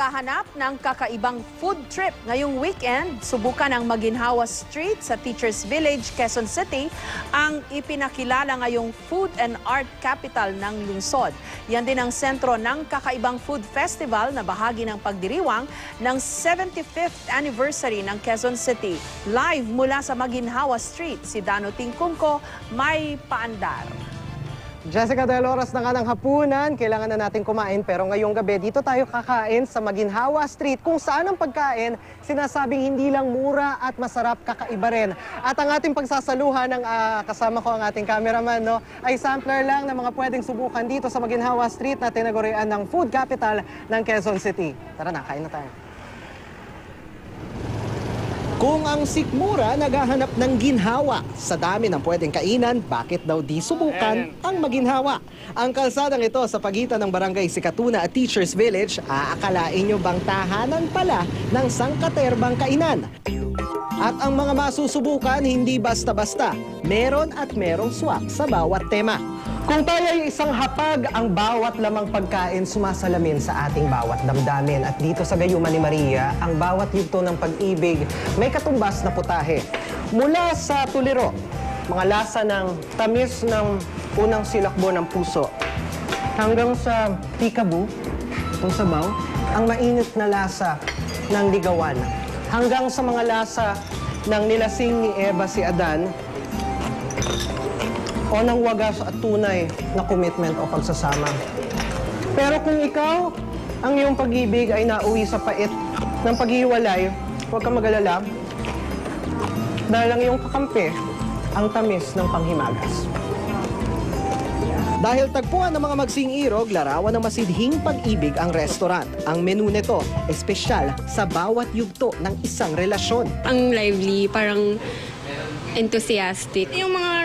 Naghahanap ng kakaibang food trip ngayong weekend. Subukan ang Maginhawa Street sa Teachers Village, Quezon City, ang ipinakilala ngayong food and art capital ng lungsod. Yan din ang sentro ng kakaibang food festival na bahagi ng pagdiriwang ng 75th anniversary ng Quezon City. Live mula sa Maginhawa Street, si Dano Tingkungko may paandar. Jessica, dahil oras na nga ng hapunan, kailangan na natin kumain. Pero ngayong gabi, dito tayo kakain sa Maginhawa Street, kung saan ang pagkain sinasabing hindi lang mura at masarap, kakaiba rin. At ang ating pagsasaluhan ng kasama ko ang ating cameraman, no, ay sampler lang ng mga pwedeng subukan dito sa Maginhawa Street na tinagurian ng food capital ng Quezon City. Tara na, kain na tayo. Kung ang sikmura naghahanap ng ginhawa, sa dami ng pwedeng kainan, bakit daw di subukan ang maginhawa? Ang kalsadang ito sa pagitan ng Barangay Sikatuna at Teachers Village, aakalain nyo bang tahanan pala ng sangkaterbang kainan? At ang mga masusubukan hindi basta-basta, meron at merong swak sa bawat tema. Kung tayo ay isang hapag, ang bawat lamang pagkain sumasalamin sa ating bawat damdamin. At dito sa Gayuma ni Maria, ang bawat yugto ng pag-ibig may katumbas na putahe. Mula sa tuliro, mga lasa ng tamis ng unang silakbo ng puso, hanggang sa tikabu, itong sabaw, ang mainit na lasa ng ligawan, hanggang sa mga lasa ng nilasing ni Eva si Adan, o ng wagas at tunay na commitment o pagsasama. Pero kung ikaw, ang iyong pag-ibig ay nauwi sa pait ng paghiwalay, huwag kang mag-alala, dahil ang iyong kakampi, ang tamis ng panghimagas. Dahil tagpuan ng mga magsing-irog, larawan ng masidhing pag-ibig ang restaurant. Ang menu nito, espesyal sa bawat yugto ng isang relasyon. Ang lively, parang enthusiastic. Yung mga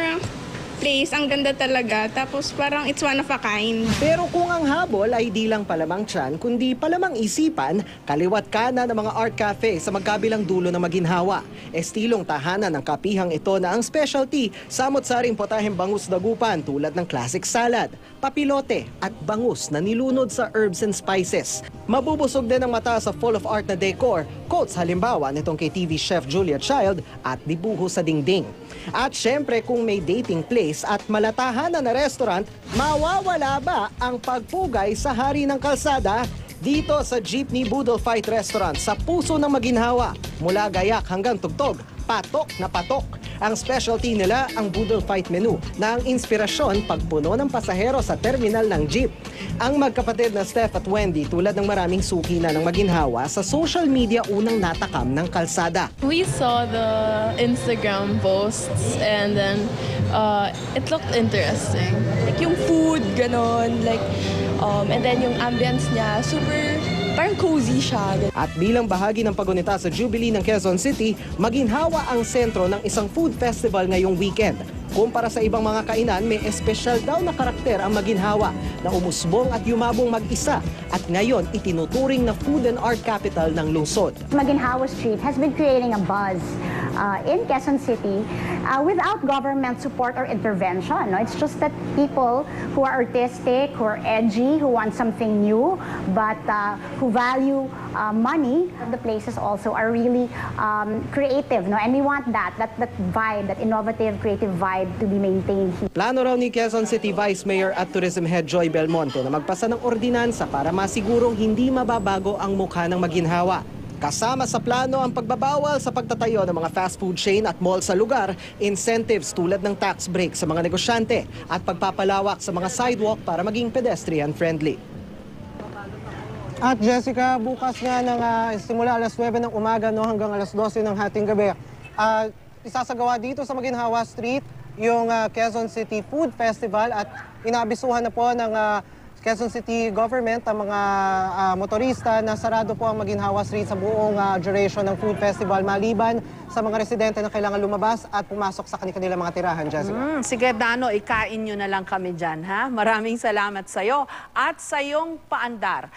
place, ang ganda talaga. Tapos parang it's one of a kind. Pero kung ang habol ay di lang palamang tiyan, kundi palamang isipan, kaliwat kanan ng mga art cafe sa magkabilang dulo ng Maginhawa. Estilong tahanan ng kapihang ito na ang specialty, samot-saring potaheng bangus dagupan tulad ng classic salad, papilote at bangus na nilunod sa herbs and spices. Mabubusog din ang mata sa full of art na decor, quotes halimbawa nitong kay TV chef Julia Child at dibuho sa dingding. At syempre kung may dating place at malatahanan na restaurant, mawawala ba ang pagpugay sa hari ng kalsada? Dito sa Jeepney Boodle Fight Restaurant sa puso ng Maginhawa, mula gayak hanggang tugtog, patok na patok. Ang specialty nila ang Boodle Fight menu na ang inspirasyon pagpuno ng pasahero sa terminal ng jeep. Ang magkapatid na Steph at Wendy tulad ng maraming suki na ng Maginhawa sa social media unang natakam ng kalsada. We saw the Instagram posts and then it looked interesting. Like yung food, ganon, like, and then yung ambience niya, super parang cozy siya. At bilang bahagi ng pagunita sa Jubilee ng Quezon City, Maginhawa ang sentro ng isang food festival ngayong weekend. Kumpara sa ibang mga kainan, may espesyal daw na karakter ang Maginhawa na umusbong at yumabong mag-isa at ngayon itinuturing na food and art capital ng lungsod. Maginhawa Street has been creating a buzz in Quezon City without government support or intervention. No? It's just that people who are artistic, who are edgy, who want something new, but who value money, the places also are really creative. No? And we want that vibe, that innovative, creative vibe to be maintained here. Plano raw ni Quezon City Vice Mayor at Tourism Head Joy Belmonte na magpasa ng ordinansa para masigurong hindi mababago ang mukha ng Maginhawa. Kasama sa plano ang pagbabawal sa pagtatayo ng mga fast food chain at mall sa lugar, incentives tulad ng tax break sa mga negosyante at pagpapalawak sa mga sidewalk para maging pedestrian-friendly. At Jessica, bukas nga ng simula alas 9 ng umaga no, hanggang alas 12 ng hating gabi, isasagawa dito sa Maginhawa Street yung Quezon City Food Festival at inabisuhan na po ng Quezon City Government ang mga motorista na sarado po ang Maginhawa Street sa buong duration ng food festival maliban sa mga residente na kailangan lumabas at pumasok sa kanilang mga tirahan, Jessica. Sige, Dano, ikain nyo na lang kami dyan, ha? Maraming salamat sa'yo at sa iyong paandar.